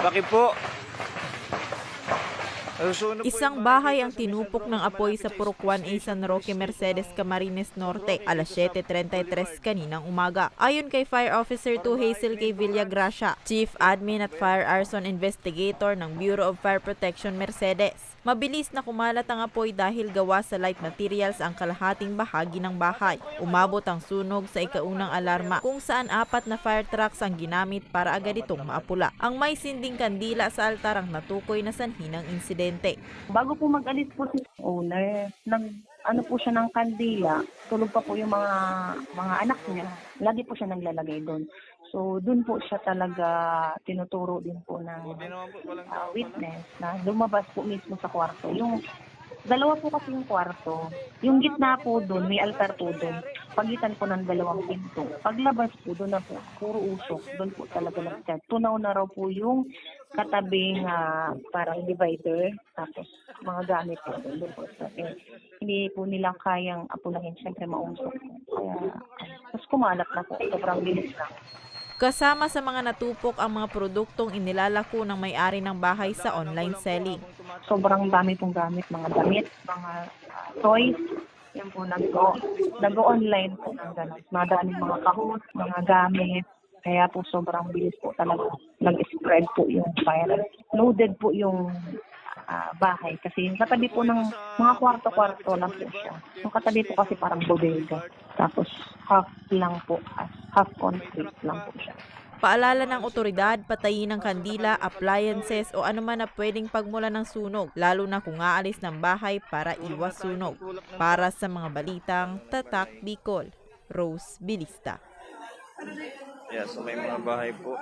Bakit po? Isang bahay ang tinupok ng apoy sa Purok 1A San Roque, Mercedes, Camarines Norte, alas 7:33 kaninang umaga. Ayon kay Fire Officer 2 Hazel K. Villagracia, Chief Admin at Fire Arson Investigator ng Bureau of Fire Protection Mercedes, mabilis na kumalat ang apoy dahil gawa sa light materials ang kalahating bahagi ng bahay. Umabot ang sunog sa ikaunang alarma kung saan 4 na fire trucks ang ginamit para agad itong maapula. Ang may sinding kandila sa altar ang natukoy na sanhi ng insidente. Bago po mag-alis po si owner, ano po siya ng kandila, tulog pa po yung mga anak niya. Lagi po siya naglalagay doon. So doon po siya talaga tinuturo din po ng witness na lumabas po mismo sa kwarto. Yung dalawa po kasi yung kwarto. Yung gitna po doon, may altar po doon. Pagitan po ng dalawang pinto. Paglabas po doon na po, puro usok. Doon po talaga nag-chat. Tunaw na raw po yung katabing parang divider. Tapos mga gamit po doon po. Hindi po nila kayang apulahin. Siyempre mausok. Kaya, tapos kumalat na po. Sobrang bilis na. Kasama sa mga natupok ang mga produktong inilalako ng may-ari ng bahay sa online selling. Sobrang dami pong gamit, mga damit, mga toys. Yan po, nag-online po ng gano'n. Madaming mga kahon, mga gamit. Kaya po sobrang bilis po talaga. Nag-spread po yung virus. Loaded po yung bahay. Kasi yung katabi po ng mga kwarto-kwarto lang po siya. Yung katabi po kasi parang bodega. Tapos half lang po, half concrete lang po siya. Paalala ng otoridad, patayin ng kandila, appliances o anuman na pwedeng pagmula ng sunog, lalo na kung aalis ng bahay para iwas sunog. Para sa mga balitang Tatak Bicol, Rose Bilista. Yeah, so may mga bahay po.